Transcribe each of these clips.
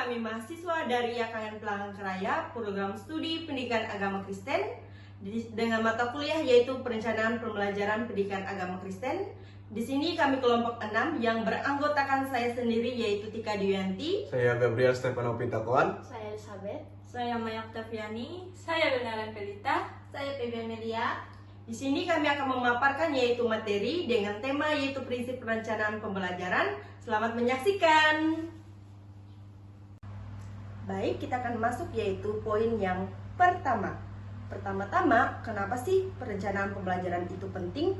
kami mahasiswa dari YKN Palangkaraya, program studi pendidikan agama Kristen dengan mata kuliah yaitu perencanaan pembelajaran pendidikan agama Kristen. Di sini kami kelompok 6 yang beranggotakan saya sendiri yaitu Tika Diyanti, saya Gabriel Stefano Pitakuan, saya Elizabeth, saya Maya Oktaviani, saya Benaran Pelita, saya PB Media. Di sini kami akan memaparkan yaitu materi dengan tema yaitu prinsip perencanaan pembelajaran. Selamat menyaksikan. Baik, kita akan masuk yaitu poin yang pertama. Pertama-tama, kenapa sih perencanaan pembelajaran itu penting?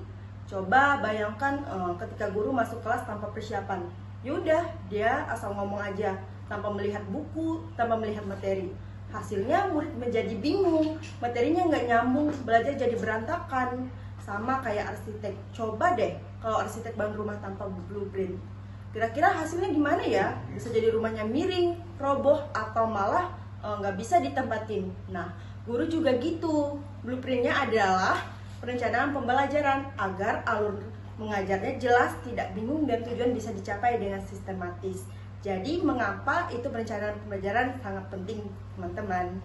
Coba bayangkan ketika guru masuk kelas tanpa persiapan. Yaudah, dia asal ngomong aja, tanpa melihat buku, tanpa melihat materi. Hasilnya murid menjadi bingung, materinya nggak nyambung, belajar jadi berantakan. Sama kayak arsitek. Coba deh kalau arsitek bangun rumah tanpa blueprint. Kira-kira hasilnya gimana ya? Bisa jadi rumahnya miring, roboh, atau malah nggak bisa ditempatin. Nah, guru juga gitu. Blueprintnya adalah perencanaan pembelajaran agar alur mengajarnya jelas, tidak bingung, dan tujuan bisa dicapai dengan sistematis. Jadi, mengapa itu perencanaan pembelajaran sangat penting, teman-teman?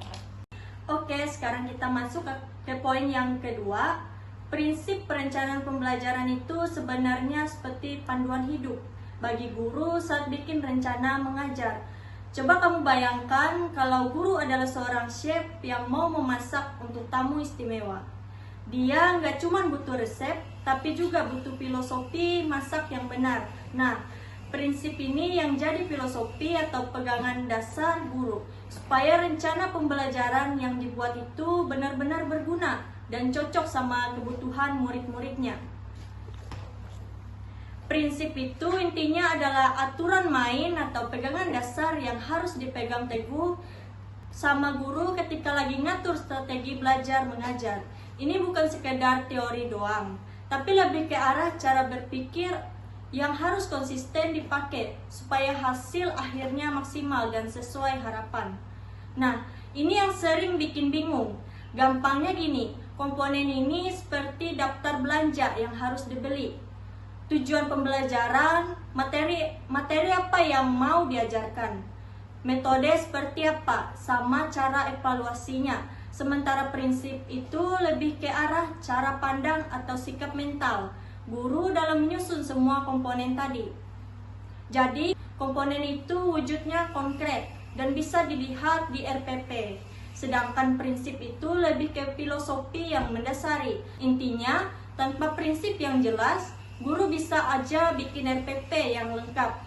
Oke, sekarang kita masuk ke poin yang kedua. Prinsip perencanaan pembelajaran itu sebenarnya seperti panduan hidup bagi guru saat bikin rencana mengajar. Coba kamu bayangkan kalau guru adalah seorang chef yang mau memasak untuk tamu istimewa. Dia nggak cuma butuh resep, tapi juga butuh filosofi masak yang benar. Nah, prinsip ini yang jadi filosofi atau pegangan dasar guru, supaya rencana pembelajaran yang dibuat itu benar-benar berguna dan cocok sama kebutuhan murid-muridnya. Prinsip itu intinya adalah aturan main atau pegangan dasar yang harus dipegang teguh sama guru ketika lagi ngatur strategi belajar mengajar. Ini bukan sekedar teori doang, tapi lebih ke arah cara berpikir yang harus konsisten dipakai supaya hasil akhirnya maksimal dan sesuai harapan. Nah, ini yang sering bikin bingung. Gampangnya gini, komponen ini seperti daftar belanja yang harus dibeli. Tujuan pembelajaran, materi apa yang mau diajarkan, metode seperti apa, sama cara evaluasinya. Sementara prinsip itu lebih ke arah cara pandang atau sikap mental guru dalam menyusun semua komponen tadi. Jadi, komponen itu wujudnya konkret dan bisa dilihat di RPP. Sedangkan prinsip itu lebih ke filosofi yang mendasari. Intinya, tanpa prinsip yang jelas, guru bisa aja bikin RPP yang lengkap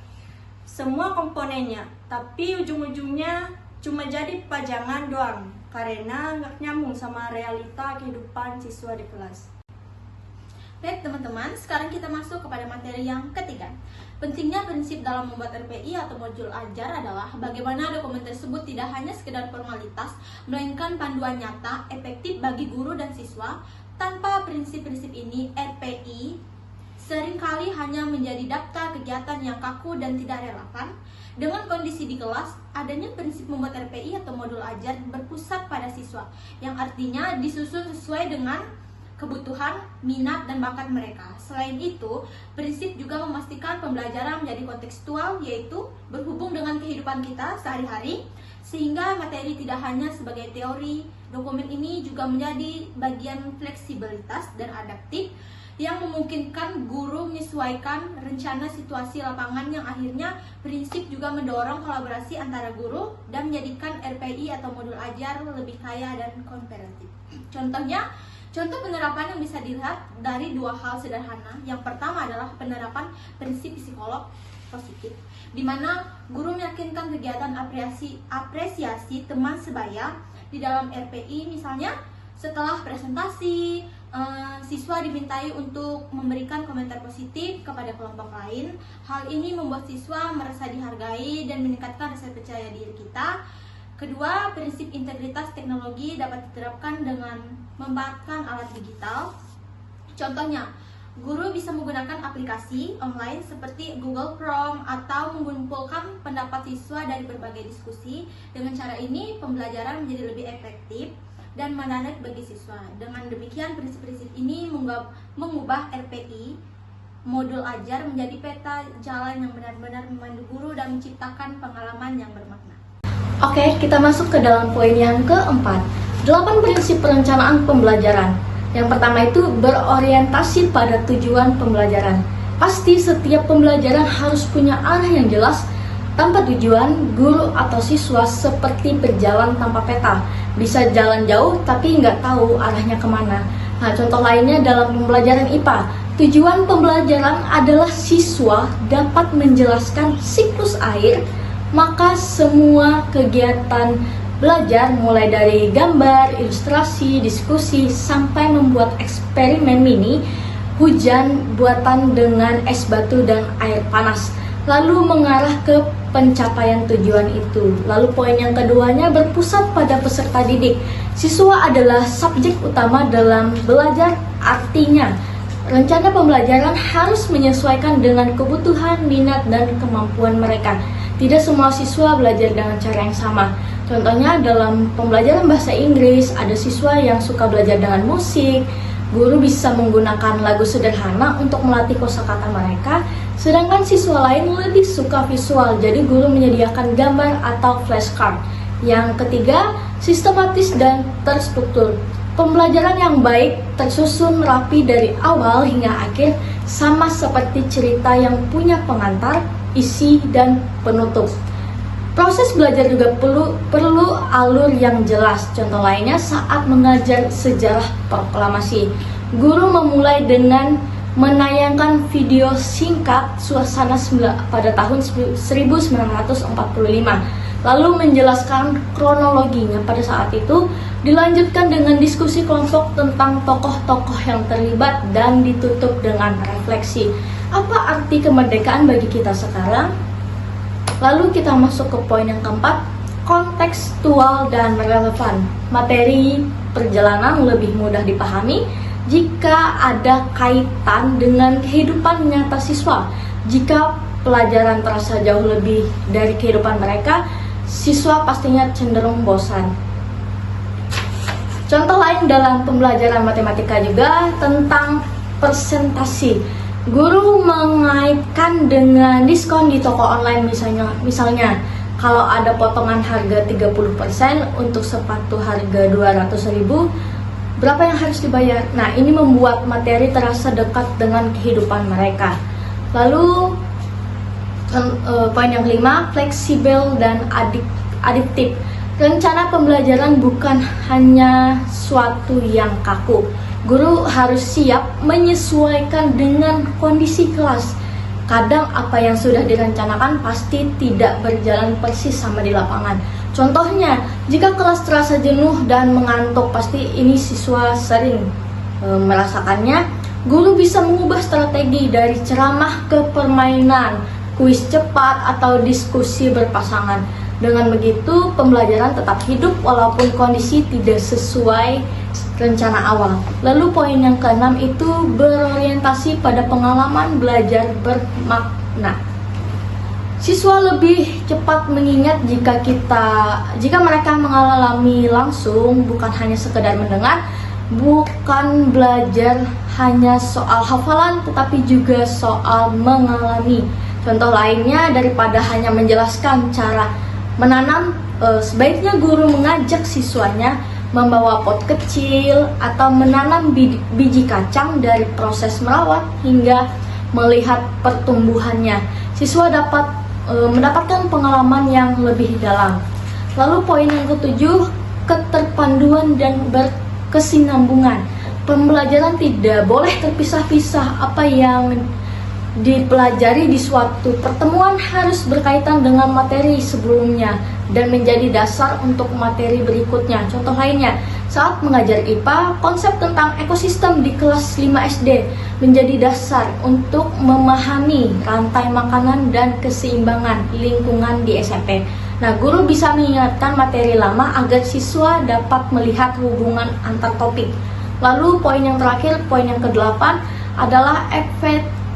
semua komponennya, tapi ujung-ujungnya cuma jadi pajangan doang karena nggak nyambung sama realita kehidupan siswa di kelas. Baik teman-teman, sekarang kita masuk kepada materi yang ketiga. Pentingnya prinsip dalam membuat RPI atau modul ajar adalah bagaimana dokumen tersebut tidak hanya sekedar formalitas, melainkan panduan nyata, efektif bagi guru dan siswa. Tanpa prinsip-prinsip ini, RPI seringkali hanya menjadi daftar kegiatan yang kaku dan tidak relevan. Dengan kondisi di kelas, adanya prinsip membuat RPI atau modul ajar berpusat pada siswa, yang artinya disusun sesuai dengan kebutuhan, minat, dan bakat mereka. Selain itu, prinsip juga memastikan pembelajaran menjadi kontekstual, yaitu berhubung dengan kehidupan kita sehari-hari, sehingga materi tidak hanya sebagai teori. Dokumen ini juga menjadi bagian fleksibilitas dan adaptif yang memungkinkan guru menyesuaikan rencana situasi lapangan, yang akhirnya prinsip juga mendorong kolaborasi antara guru dan menjadikan RPI atau modul ajar lebih kaya dan komparatif. Contoh penerapan yang bisa dilihat dari dua hal sederhana. Yang pertama adalah penerapan prinsip psikolog positif, di mana guru meyakinkan kegiatan apresiasi teman sebaya di dalam RPI. Misalnya, setelah presentasi, siswa dimintai untuk memberikan komentar positif kepada kelompok lain. Hal ini membuat siswa merasa dihargai dan meningkatkan rasa percaya diri kita. Kedua, prinsip integritas teknologi dapat diterapkan dengan memanfaatkan alat digital. Contohnya, guru bisa menggunakan aplikasi online seperti Google Chrome atau mengumpulkan pendapat siswa dari berbagai diskusi. Dengan cara ini, pembelajaran menjadi lebih efektif dan menarik bagi siswa. Dengan demikian, prinsip-prinsip ini mengubah RPI modul ajar menjadi peta jalan yang benar-benar memandu guru dan menciptakan pengalaman yang bermakna. Oke, kita masuk ke dalam poin yang keempat. 8 prinsip perencanaan pembelajaran. Yang pertama itu berorientasi pada tujuan pembelajaran. Pasti setiap pembelajaran harus punya arah yang jelas. Tanpa tujuan, guru atau siswa seperti berjalan tanpa peta. Bisa jalan jauh tapi nggak tahu arahnya kemana. Nah, contoh lainnya dalam pembelajaran IPA. Tujuan pembelajaran adalah siswa dapat menjelaskan siklus air, maka semua kegiatan belajar mulai dari gambar, ilustrasi, diskusi, sampai membuat eksperimen mini, hujan buatan dengan es batu dan air panas, lalu mengarah ke pencapaian tujuan itu. Lalu poin yang keduanya berpusat pada peserta didik. Siswa adalah subjek utama dalam belajar, artinya rencana pembelajaran harus menyesuaikan dengan kebutuhan, minat, dan kemampuan mereka. Tidak semua siswa belajar dengan cara yang sama. Contohnya dalam pembelajaran bahasa Inggris, ada siswa yang suka belajar dengan musik. Guru bisa menggunakan lagu sederhana untuk melatih kosakata mereka, sedangkan siswa lain lebih suka visual, jadi guru menyediakan gambar atau flashcard. Yang ketiga, sistematis dan terstruktur. Pembelajaran yang baik tersusun rapi dari awal hingga akhir, sama seperti cerita yang punya pengantar, isi, dan penutup. Proses belajar juga perlu alur yang jelas. Contoh lainnya saat mengajar sejarah proklamasi. Guru memulai dengan menayangkan video singkat suasana pada tahun 1945. Lalu menjelaskan kronologinya pada saat itu, dilanjutkan dengan diskusi kelompok tentang tokoh-tokoh yang terlibat dan ditutup dengan refleksi. Apa arti kemerdekaan bagi kita sekarang? Lalu kita masuk ke poin yang keempat, kontekstual dan relevan. Materi perjalanan lebih mudah dipahami jika ada kaitan dengan kehidupan nyata siswa. Jika pelajaran terasa jauh lebih dari kehidupan mereka, siswa pastinya cenderung bosan. Contoh lain dalam pembelajaran matematika juga tentang presentasi. Guru mengaitkan dengan diskon di toko online misalnya kalau ada potongan harga 30% untuk sepatu harga 200.000, berapa yang harus dibayar? Nah, ini membuat materi terasa dekat dengan kehidupan mereka. Lalu poin yang kelima, fleksibel dan adiktif. Rencana pembelajaran bukan hanya suatu yang kaku. Guru harus siap menyesuaikan dengan kondisi kelas. Kadang apa yang sudah direncanakan pasti tidak berjalan persis sama di lapangan. Contohnya, jika kelas terasa jenuh dan mengantuk, pasti ini siswa sering merasakannya. Guru bisa mengubah strategi dari ceramah ke permainan, kuis cepat, atau diskusi berpasangan. Dengan begitu, pembelajaran tetap hidup walaupun kondisi tidak sesuai rencana awal. Lalu poin yang keenam itu berorientasi pada pengalaman belajar bermakna. Siswa lebih cepat mengingat jika mereka mengalami langsung, bukan hanya sekedar mendengar. Bukan belajar hanya soal hafalan, tetapi juga soal mengalami. Contoh lainnya, daripada hanya menjelaskan cara menanam, sebaiknya guru mengajak siswanya membawa pot kecil atau menanam biji kacang dari proses merawat hingga melihat pertumbuhannya. Siswa dapat mendapatkan pengalaman yang lebih dalam. Lalu poin yang ketujuh, keterpanduan dan berkesinambungan. Pembelajaran tidak boleh terpisah-pisah. Apa yang dipelajari di suatu pertemuan harus berkaitan dengan materi sebelumnya dan menjadi dasar untuk materi berikutnya. Contoh lainnya, saat mengajar IPA, konsep tentang ekosistem di kelas 5 SD menjadi dasar untuk memahami rantai makanan dan keseimbangan lingkungan di SMP. Nah, guru bisa mengingatkan materi lama agar siswa dapat melihat hubungan antar topik. Lalu poin yang terakhir, poin yang ke-8 adalah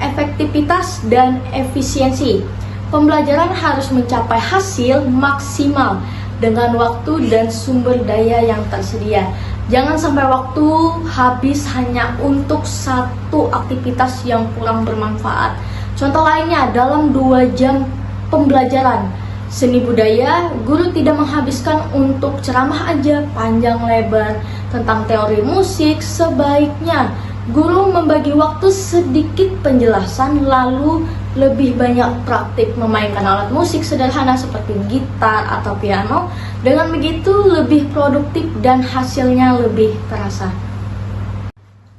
efektivitas dan efisiensi. Pembelajaran harus mencapai hasil maksimal dengan waktu dan sumber daya yang tersedia. Jangan sampai waktu habis hanya untuk satu aktivitas yang kurang bermanfaat. Contoh lainnya, dalam 2 jam pembelajaran, Seni budaya, guru tidak menghabiskan untuk ceramah aja panjang lebar tentang teori musik. Sebaiknya guru membagi waktu sedikit penjelasan, lalu lebih banyak praktik memainkan alat musik sederhana seperti gitar atau piano. Dengan begitu lebih produktif dan hasilnya lebih terasa.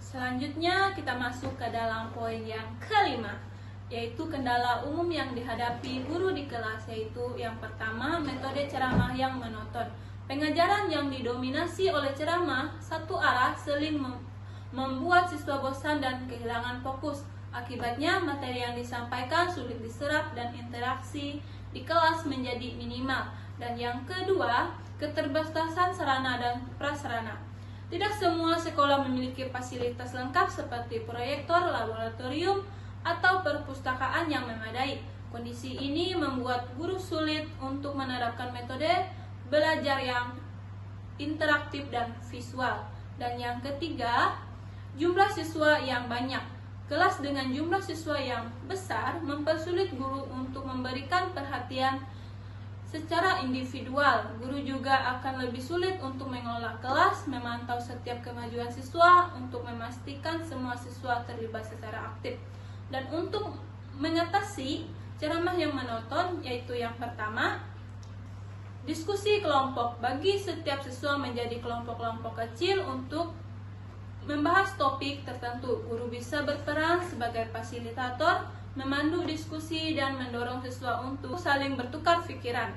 Selanjutnya kita masuk ke dalam poin yang kelima, yaitu kendala umum yang dihadapi guru di kelas, yaitu yang pertama, metode ceramah yang monoton. Pengajaran yang didominasi oleh ceramah satu arah seling membuat siswa bosan dan kehilangan fokus. Akibatnya materi yang disampaikan sulit diserap dan interaksi di kelas menjadi minimal. Dan yang kedua, keterbatasan sarana dan prasarana. Tidak semua sekolah memiliki fasilitas lengkap seperti proyektor, laboratorium, atau perpustakaan yang memadai. Kondisi ini membuat guru sulit untuk menerapkan metode belajar yang interaktif dan visual. Dan yang ketiga, jumlah siswa yang banyak. Kelas dengan jumlah siswa yang besar mempersulit guru untuk memberikan perhatian secara individual. Guru juga akan lebih sulit untuk mengelola kelas, memantau setiap kemajuan siswa untuk memastikan semua siswa terlibat secara aktif. Dan untuk mengatasi ceramah yang monoton, yaitu yang pertama, diskusi kelompok. Bagi setiap siswa menjadi kelompok-kelompok kecil untuk membahas topik tertentu. Guru bisa berperan sebagai fasilitator, memandu diskusi dan mendorong siswa untuk saling bertukar pikiran.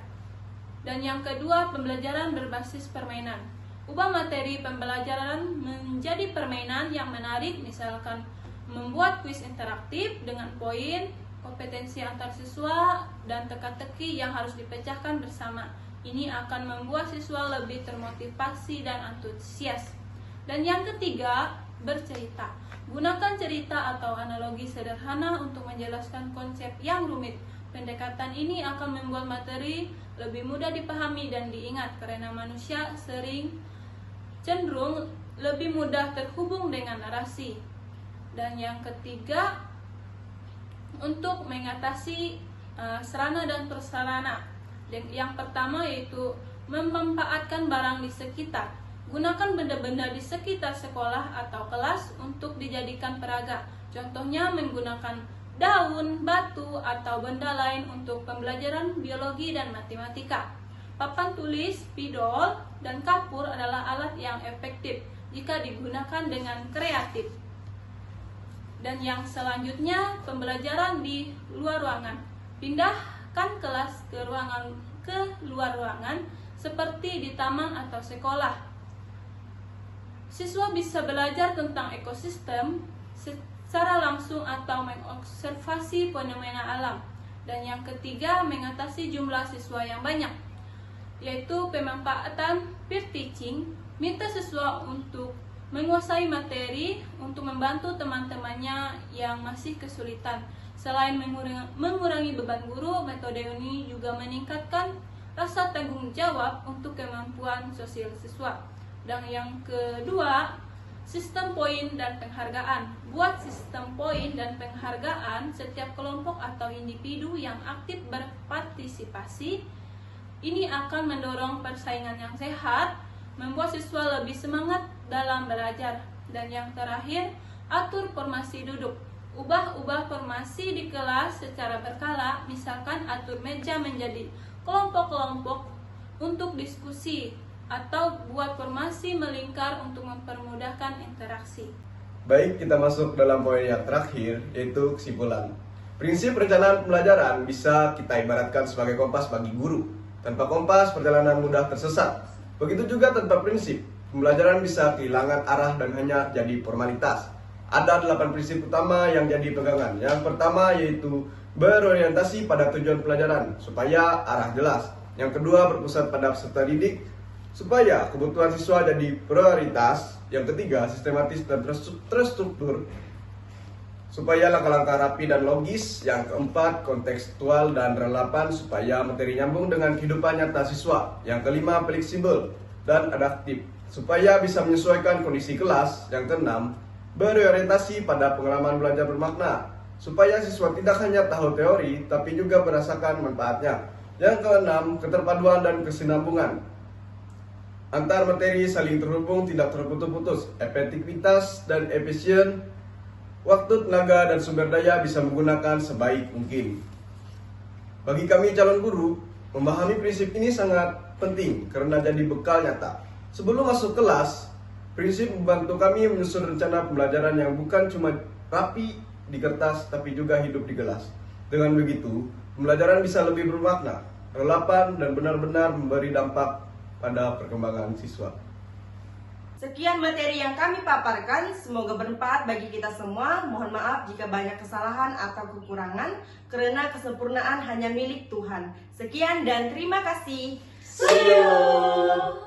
Dan yang kedua, pembelajaran berbasis permainan. Ubah materi pembelajaran menjadi permainan yang menarik, misalkan membuat kuis interaktif dengan poin, kompetensi antar siswa, dan teka-teki yang harus dipecahkan bersama. Ini akan membuat siswa lebih termotivasi dan antusias. Dan yang ketiga, bercerita. Gunakan cerita atau analogi sederhana untuk menjelaskan konsep yang rumit. Pendekatan ini akan membuat materi lebih mudah dipahami dan diingat, karena manusia cenderung lebih mudah terhubung dengan narasi. Dan yang ketiga, untuk mengatasi sarana dan prasarana. Yang pertama yaitu memanfaatkan barang di sekitar. Gunakan benda-benda di sekitar sekolah atau kelas untuk dijadikan peraga. Contohnya menggunakan daun, batu, atau benda lain untuk pembelajaran biologi dan matematika. Papan tulis, spidol, dan kapur adalah alat yang efektif jika digunakan dengan kreatif. Dan yang selanjutnya, pembelajaran di luar ruangan. Pindahkan kelas ke luar ruangan seperti di taman atau sekolah. Siswa bisa belajar tentang ekosistem secara langsung atau mengobservasi fenomena alam. Dan yang ketiga, mengatasi jumlah siswa yang banyak, yaitu pemanfaatan peer teaching. Minta siswa untuk menguasai materi untuk membantu teman-temannya yang masih kesulitan. Selain mengurangi beban guru, metode ini juga meningkatkan rasa tanggung jawab untuk kemampuan sosial siswa. Dan yang kedua, sistem poin dan penghargaan. Buat sistem poin dan penghargaan setiap kelompok atau individu yang aktif berpartisipasi. Ini akan mendorong persaingan yang sehat, membuat siswa lebih semangat dalam belajar. Dan yang terakhir, atur formasi duduk. Ubah formasi di kelas secara berkala, misalkan atur meja menjadi kelompok-kelompok untuk diskusi, atau buat formasi melingkar untuk mempermudahkan interaksi. Baik, kita masuk dalam poin yang terakhir, yaitu kesimpulan. Prinsip perencanaan pembelajaran bisa kita ibaratkan sebagai kompas bagi guru. Tanpa kompas, perjalanan mudah tersesat. Begitu juga tanpa prinsip, pembelajaran bisa kehilangan arah dan hanya jadi formalitas. Ada 8 prinsip utama yang jadi pegangan. Yang pertama yaitu berorientasi pada tujuan pelajaran supaya arah jelas. Yang kedua, berpusat pada peserta didik supaya kebutuhan siswa jadi prioritas. Yang ketiga, sistematis dan terstruktur supaya langkah-langkah rapi dan logis. Yang keempat, kontekstual dan relevan supaya materi nyambung dengan kehidupan nyata siswa. Yang kelima, fleksibel dan adaptif supaya bisa menyesuaikan kondisi kelas. Yang keenam, berorientasi pada pengalaman belajar bermakna supaya siswa tidak hanya tahu teori tapi juga merasakan manfaatnya. Yang keenam, keterpaduan dan kesinambungan. Antar materi saling terhubung, tidak terputus-putus. Efektivitas dan efisien, waktu, tenaga, dan sumber daya bisa menggunakan sebaik mungkin. Bagi kami calon guru, memahami prinsip ini sangat penting karena jadi bekal nyata. Sebelum masuk kelas, prinsip membantu kami menyusun rencana pembelajaran yang bukan cuma rapi di kertas, tapi juga hidup di kelas. Dengan begitu, pembelajaran bisa lebih bermakna, relevan, dan benar-benar memberi dampak pada perkembangan siswa. Sekian materi yang kami paparkan, semoga bermanfaat bagi kita semua. Mohon maaf jika banyak kesalahan atau kekurangan, karena kesempurnaan hanya milik Tuhan. Sekian dan terima kasih. See you.